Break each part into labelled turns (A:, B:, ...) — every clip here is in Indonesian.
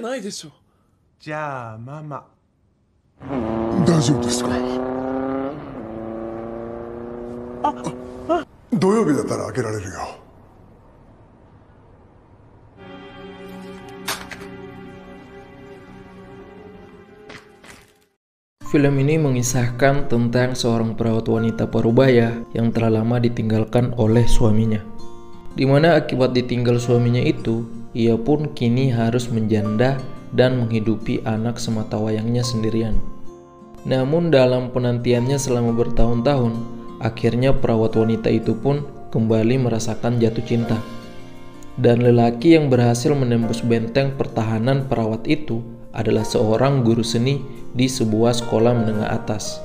A: ないでしょ。
B: じゃあママ。
C: 大丈夫ですか？土曜日だったら開けられるよ。
D: Film ini mengisahkan tentang seorang perawat wanita parubaya yang telah lama ditinggalkan oleh suaminya. Di mana akibat ditinggal suaminya itu, ia pun kini harus menjanda dan menghidupi anak sematawayangnya sendirian. Namun dalam penantiannya selama bertahun-tahun, akhirnya perawat wanita itu pun kembali merasakan jatuh cinta. Dan lelaki yang berhasil menembus benteng pertahanan perawat itu adalah seorang guru seni di sebuah sekolah menengah atas.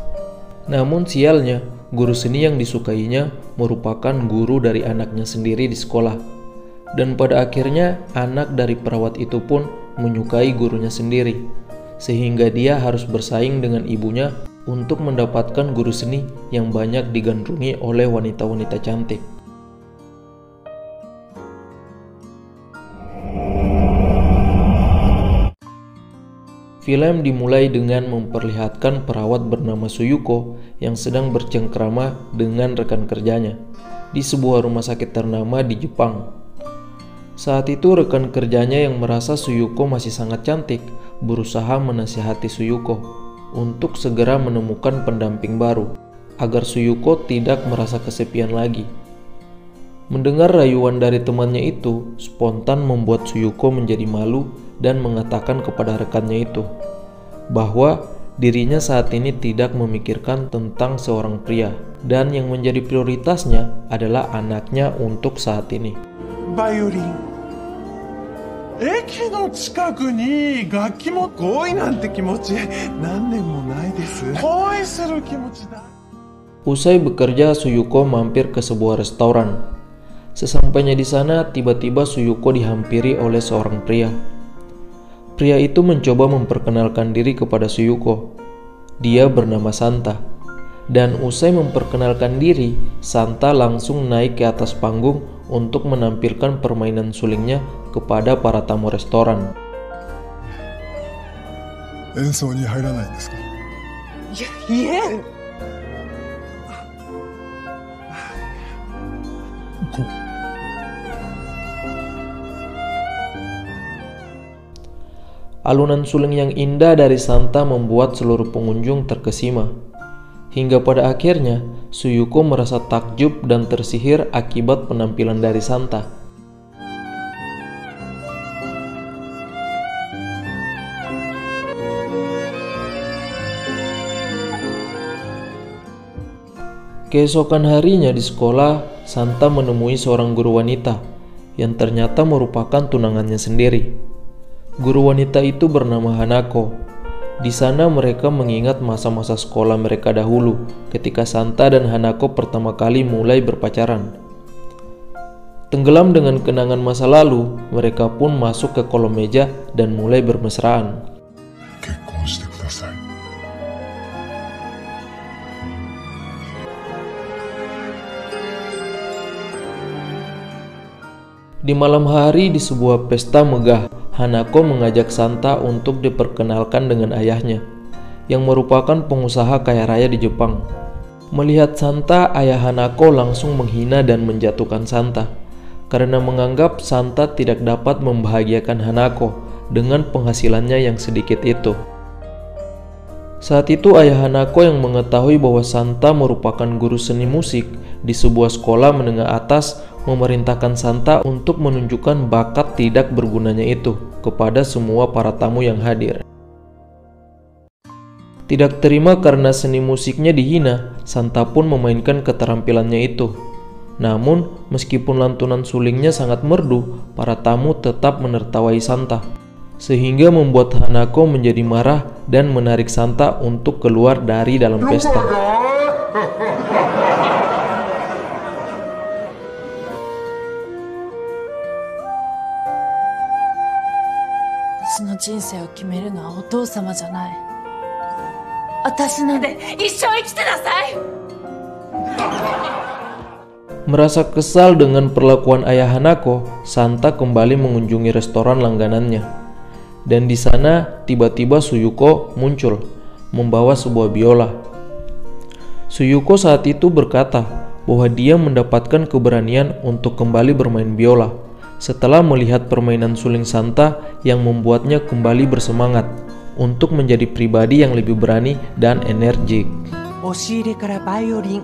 D: Namun sialnya, guru seni yang disukainya merupakan guru dari anaknya sendiri di sekolah. Dan pada akhirnya anak dari perawat itu pun menyukai gurunya sendiri, sehingga dia harus bersaing dengan ibunya untuk mendapatkan guru seni yang banyak digandrungi oleh wanita-wanita cantik. Film dimulai dengan memperlihatkan perawat bernama Suyuko yang sedang bercengkrama dengan rekan kerjanya di sebuah rumah sakit ternama di Jepang. Saat itu rekan kerjanya yang merasa Suyuko masih sangat cantik berusaha menasihati Suyuko untuk segera menemukan pendamping baru agar Suyuko tidak merasa kesepian lagi. Mendengar rayuan dari temannya itu spontan membuat Suyuko menjadi malu dan mengatakan kepada rekannya itu bahwa dirinya saat ini tidak memikirkan tentang seorang pria dan yang menjadi prioritasnya adalah anaknya untuk saat ini.
B: バイオリン。駅の近くに楽器も恋なんて気持ち何年もないです。恋する気持ちだ。
D: Usai bekerja, Suyuko mampir ke sebuah restoran. Sesampainya di sana, tiba-tiba Suyuko dihampiri oleh seorang pria. Pria itu mencoba memperkenalkan diri kepada Suyuko. Dia bernama Santa. Dan usai memperkenalkan diri, Santa langsung naik ke atas panggung untuk menampilkan permainan sulingnya kepada para tamu restoran.
C: 演奏に入らないんですか？
B: いえ。
D: Alunan suling yang indah dari Santa membuat seluruh pengunjung terkesima. Hingga pada akhirnya, Suyuko merasa takjub dan tersihir akibat penampilan dari Santa. Keesokan harinya di sekolah, Santa menemui seorang guru wanita yang ternyata merupakan tunangannya sendiri. Guru wanita itu bernama Hanako. Di sana mereka mengingat masa-masa sekolah mereka dahulu ketika Santa dan Hanako pertama kali mulai berpacaran. Tenggelam dengan kenangan masa lalu, mereka pun masuk ke kolom meja dan mulai bermesraan.
C: 結婚してください。
D: Di malam hari di sebuah pesta megah, Hanako mengajak Santa untuk diperkenalkan dengan ayahnya, yang merupakan pengusaha kaya raya di Jepang. Melihat Santa, ayah Hanako langsung menghina dan menjatuhkan Santa, karena menganggap Santa tidak dapat membahagiakan Hanako dengan penghasilannya yang sedikit itu. Saat itu ayah Hanako yang mengetahui bahwa Santa merupakan guru seni musik di sebuah sekolah menengah atas memerintahkan Santa untuk menunjukkan bakat tidak bergunanya itu kepada semua para tamu yang hadir. Tidak terima karena seni musiknya dihina, Santa pun memainkan keterampilannya itu. Namun, meskipun lantunan sulingnya sangat merdu, para tamu tetap menertawai Santa, sehingga membuat Hanako menjadi marah dan menarik Santa untuk keluar dari dalam pesta.
E: 私の人生を決めるのはお父様じゃない。私なんで一生生きてなさい。
D: Merasa kesal dengan perlakuan ayah Hanako, Santa kembali mengunjungi restoran langganannya. Dan di sana tiba-tiba Suyuko muncul membawa sebuah biola. Suyuko saat itu berkata bahwa dia mendapatkan keberanian untuk kembali bermain biola setelah melihat permainan suling Santa yang membuatnya kembali bersemangat untuk menjadi pribadi yang lebih berani dan energik.
A: 押し入れからバイオリン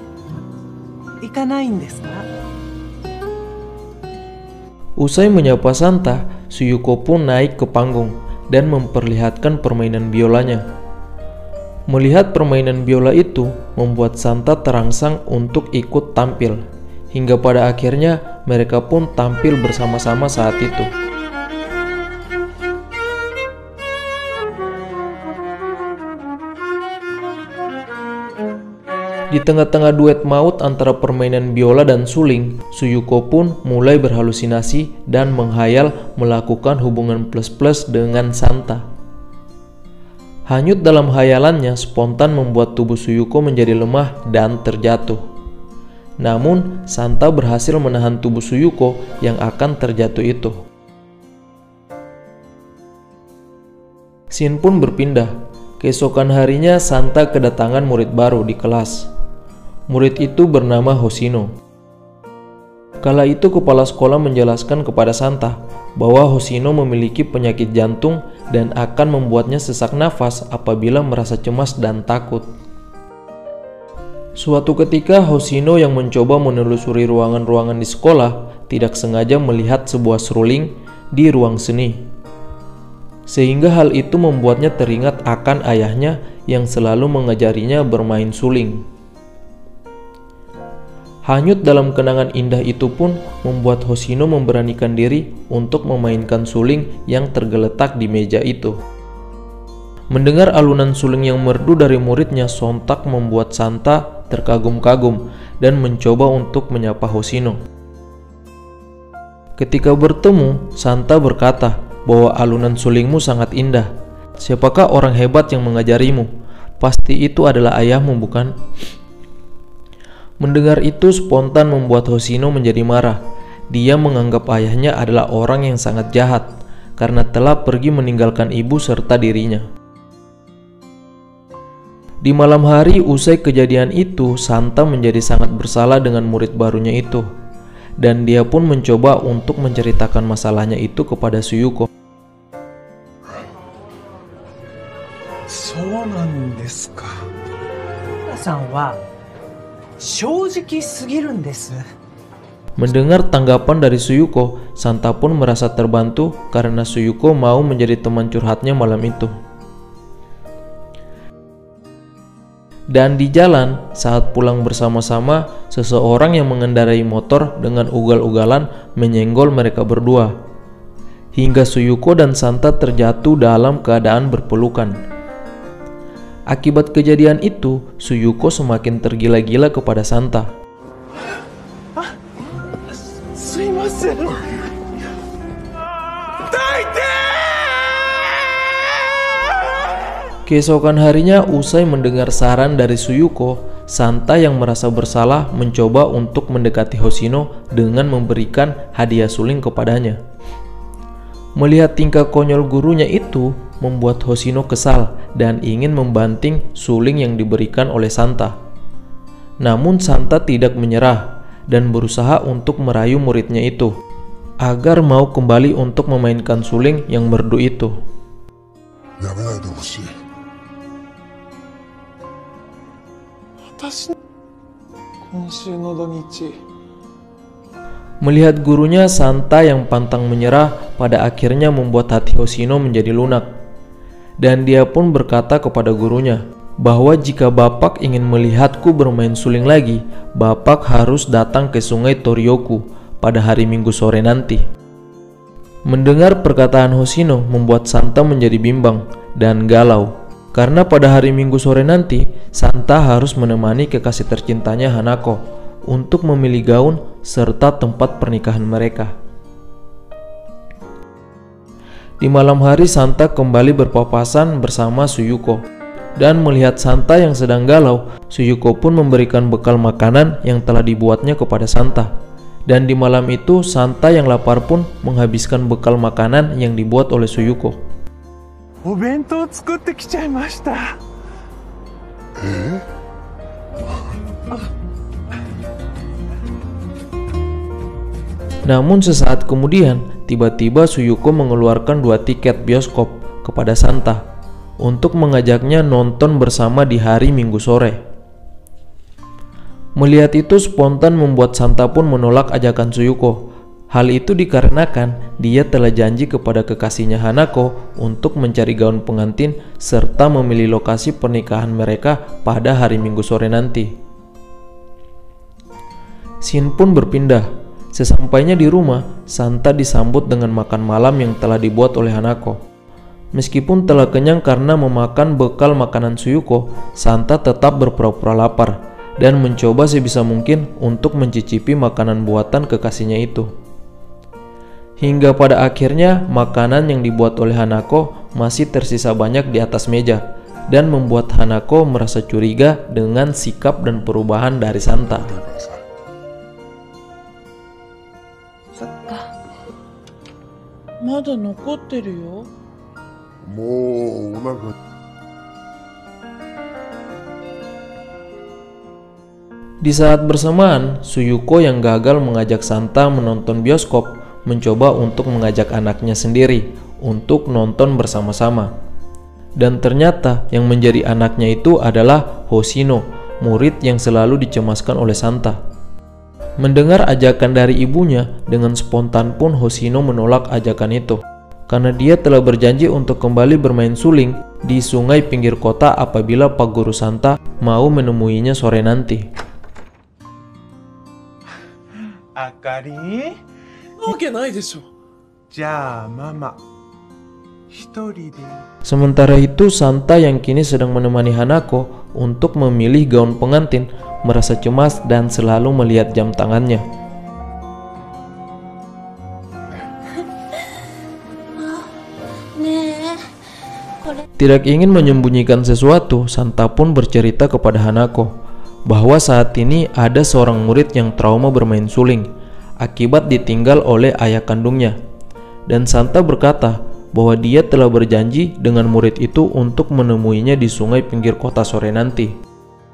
A: 行かないんですか?
D: Usai menyapa Santa, Suyuko pun naik ke panggung dan memperlihatkan permainan biolanya. Melihat permainan biola itu membuat Santa terangsang untuk ikut tampil, hingga pada akhirnya mereka pun tampil bersama-sama saat itu. Di tengah-tengah duet maut antara permainan biola dan suling, Suyuko pun mulai berhalusinasi dan menghayal melakukan hubungan plus-plus dengan Santa. Hanyut dalam hayalannya spontan membuat tubuh Suyuko menjadi lemah dan terjatuh. Namun, Santa berhasil menahan tubuh Suyuko yang akan terjatuh itu. Scene pun berpindah. Keesokan harinya Santa kedatangan murid baru di kelas. Murid itu bernama Hoshino. Kala itu kepala sekolah menjelaskan kepada Santa bahwa Hoshino memiliki penyakit jantung dan akan membuatnya sesak nafas apabila merasa cemas dan takut. Suatu ketika Hoshino yang mencoba menelusuri ruangan-ruangan di sekolah tidak sengaja melihat sebuah seruling di ruang seni. Sehingga hal itu membuatnya teringat akan ayahnya yang selalu mengajarinya bermain suling. Hanyut dalam kenangan indah itu pun membuat Hoshino memberanikan diri untuk memainkan suling yang tergeletak di meja itu. Mendengar alunan suling yang merdu dari muridnya sontak membuat Santa terkagum-kagum dan mencoba untuk menyapa Hoshino. Ketika bertemu, Santa berkata bahwa alunan sulingmu sangat indah. Siapakah orang hebat yang mengajarimu? Pasti itu adalah ayahmu, bukan? Mendengar itu spontan membuat Hoshino menjadi marah. Dia menganggap ayahnya adalah orang yang sangat jahat karena telah pergi meninggalkan ibu serta dirinya. Di malam hari usai kejadian itu, Santa menjadi sangat bersalah dengan murid barunya itu. Dan dia pun mencoba untuk menceritakan masalahnya itu kepada Suyuko.
B: そうなんですか。
A: 皆さんは正直すぎるんです。
D: Mendengar tanggapan dari Suyuko, Santa pun merasa terbantu karena Suyuko mau menjadi teman curhatnya malam itu. Dan di jalan, saat pulang bersama-sama, seseorang yang mengendarai motor dengan ugal-ugalan menyenggol mereka berdua. Hingga Suyuko dan Santa terjatuh dalam keadaan berpelukan. Akibat kejadian itu, Suyuko semakin tergila-gila kepada Santa.
B: すいません。
D: Keesokan harinya, usai mendengar saran dari Suyuko, Santa yang merasa bersalah mencoba untuk mendekati Hoshino dengan memberikan hadiah suling kepadanya. Melihat tingkah konyol gurunya itu, membuat Hoshino kesal dan ingin membanting suling yang diberikan oleh Santa. Namun Santa tidak menyerah dan berusaha untuk merayu muridnya itu agar mau kembali untuk memainkan suling yang merdu itu.
C: やめないでほしい。
B: 私、今週の土日。
D: Melihat gurunya, Santa yang pantang menyerah pada akhirnya membuat hati Hoshino menjadi lunak. Dan dia pun berkata kepada gurunya bahwa jika Bapak ingin melihatku bermain suling lagi, Bapak harus datang ke sungai Toryoku pada hari Minggu sore nanti. Mendengar perkataan Hoshino membuat Santa menjadi bimbang dan galau. Karena pada hari Minggu sore nanti, Santa harus menemani kekasih tercintanya Hanako untuk memilih gaun serta tempat pernikahan mereka. Di malam hari, Santa kembali berpapasan bersama Suyuko. Dan melihat Santa yang sedang galau, Suyuko pun memberikan bekal makanan yang telah dibuatnya kepada Santa. Dan di malam itu, Santa yang lapar pun menghabiskan bekal makanan yang dibuat oleh Suyuko.
B: お弁当作ってきちゃいました。
D: Namun sesaat kemudian, tiba-tiba Suyuko mengeluarkan 2 tiket bioskop kepada Santa untuk mengajaknya nonton bersama di hari Minggu sore. Melihat itu spontan membuat Santa pun menolak ajakan Suyuko. Hal itu dikarenakan dia telah janji kepada kekasihnya Hanako untuk mencari gaun pengantin serta memilih lokasi pernikahan mereka pada hari Minggu sore nanti. Scene pun berpindah. Sesampainya di rumah, Santa disambut dengan makan malam yang telah dibuat oleh Hanako. Meskipun telah kenyang karena memakan bekal makanan Suyuko, Santa tetap berpura-pura lapar dan mencoba sebisa mungkin untuk mencicipi makanan buatan kekasihnya itu. Hingga pada akhirnya makanan yang dibuat oleh Hanako masih tersisa banyak di atas meja dan membuat Hanako merasa curiga dengan sikap dan perubahan dari Santa. Di saat bersamaan, Suyuko yang gagal mengajak Santa menonton bioskop mencoba untuk mengajak anaknya sendiri untuk nonton bersama-sama. Dan ternyata yang menjadi anaknya itu adalah Hoshino, murid yang selalu dicemaskan oleh Santa. Mendengar ajakan dari ibunya, dengan spontan pun Hoshino menolak ajakan itu karena dia telah berjanji untuk kembali bermain suling di sungai pinggir kota apabila Pak Guru Santa mau menemuinya sore nanti.
B: Akari? Mama.
D: Sementara itu Santa yang kini sedang menemani Hanako untuk memilih gaun pengantin merasa cemas dan selalu melihat jam tangannya. Tidak ingin menyembunyikan sesuatu, Santa pun bercerita kepada Hanako bahwa saat ini ada seorang murid yang trauma bermain suling akibat ditinggal oleh ayah kandungnya. Dan Santa berkata bahwa dia telah berjanji dengan murid itu untuk menemuinya di sungai pinggir kota sore nanti.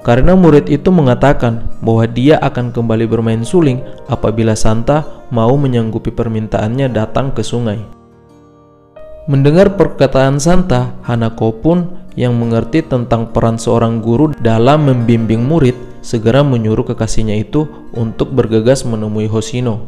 D: Karena murid itu mengatakan bahwa dia akan kembali bermain suling apabila Santa mau menyanggupi permintaannya datang ke sungai. Mendengar perkataan Santa, Hanako pun yang mengerti tentang peran seorang guru dalam membimbing murid segera menyuruh kekasihnya itu untuk bergegas menemui Hoshino.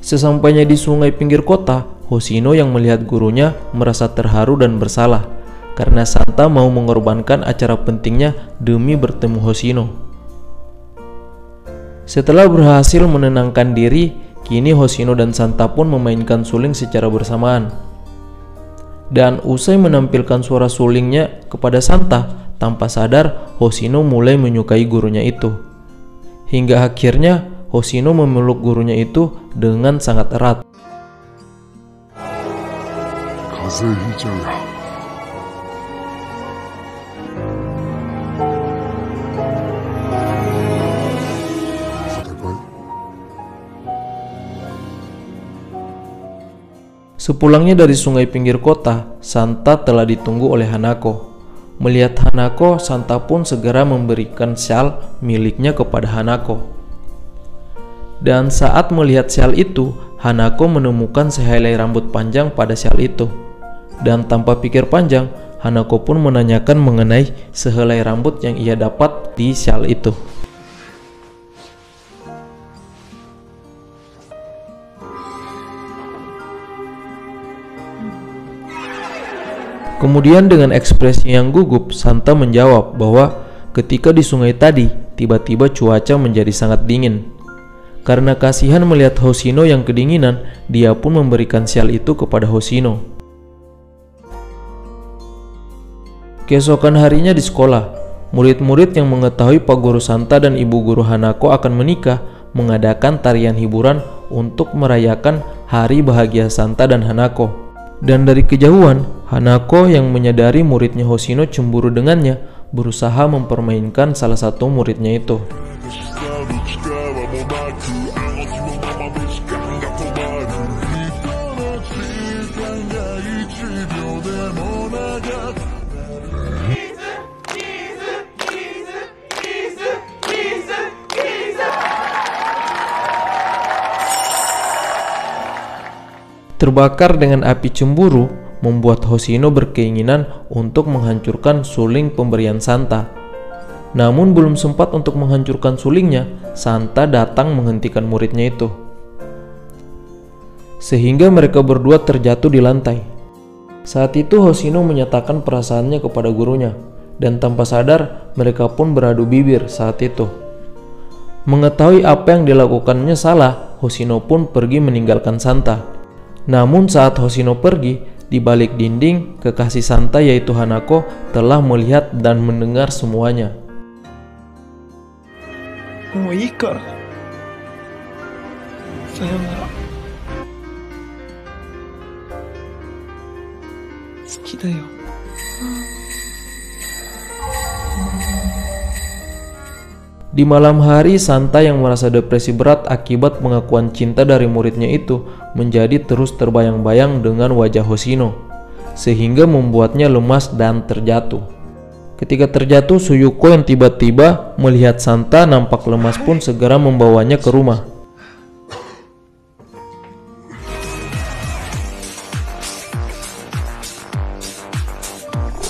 D: Sesampainya di sungai pinggir kota, Hoshino yang melihat gurunya merasa terharu dan bersalah karena Santa mau mengorbankan acara pentingnya demi bertemu Hoshino. Setelah berhasil menenangkan diri, kini Hoshino dan Santa pun memainkan suling secara bersamaan. Dan usai menampilkan suara sulingnya kepada Santa, tanpa sadar Hoshino mulai menyukai gurunya itu. Hingga akhirnya Hoshino memeluk gurunya itu dengan sangat erat. Sepulangnya dari sungai pinggir kota, Santa telah ditunggu oleh Hanako. Melihat Hanako, Santa pun segera memberikan syal miliknya kepada Hanako. Dan saat melihat syal itu, Hanako menemukan sehelai rambut panjang pada syal itu. Dan tanpa pikir panjang, Hanako pun menanyakan mengenai sehelai rambut yang ia dapat di syal itu. Kemudian dengan ekspresi yang gugup, Santa menjawab bahwa ketika di sungai tadi, tiba-tiba cuaca menjadi sangat dingin. Karena kasihan melihat Hoshino yang kedinginan, dia pun memberikan syal itu kepada Hoshino. Keesokan harinya di sekolah, murid-murid yang mengetahui Pak Guru Santa dan Ibu Guru Hanako akan menikah mengadakan tarian hiburan untuk merayakan hari bahagia Santa dan Hanako. Dan dari kejauhan, Hanako yang menyadari muridnya Hoshino cemburu dengannya berusaha mempermainkan salah satu muridnya itu. terbakar dengan api cemburu membuat Hoshino berkeinginan untuk menghancurkan suling pemberian Santa. Namun belum sempat untuk menghancurkan sulingnya, Santa datang menghentikan muridnya itu. Sehingga mereka berdua terjatuh di lantai. Saat itu Hoshino menyatakan perasaannya kepada gurunya, dan tanpa sadar mereka pun beradu bibir saat itu. Mengetahui apa yang dilakukannya salah, Hoshino pun pergi meninggalkan Santa. Namun saat Hoshino pergi, di balik dinding, kekasih Santa yaitu Hanako telah melihat dan mendengar semuanya.
B: もういいから。さよなら。好きだよ。
D: Di malam hari, Santa yang merasa depresi berat akibat pengakuan cinta dari muridnya itu menjadi terus terbayang-bayang dengan wajah Hoshino, sehingga membuatnya lemas dan terjatuh. Ketika terjatuh, Suyuko yang tiba-tiba melihat Santa nampak lemas pun segera membawanya ke rumah.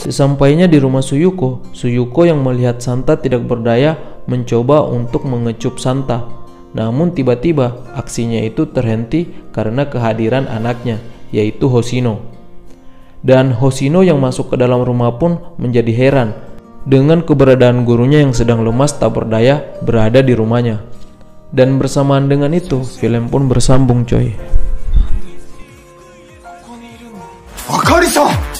D: Sesampainya di rumah Suyuko, Suyuko yang melihat Santa tidak berdaya mencoba untuk mengecup Santa. Namun tiba-tiba aksinya itu terhenti karena kehadiran anaknya, yaitu Hoshino. Dan Hoshino yang masuk ke dalam rumah pun menjadi heran dengan keberadaan gurunya yang sedang lemas tak berdaya berada di rumahnya. Dan bersamaan dengan itu, film pun bersambung coy.
C: Akari-san!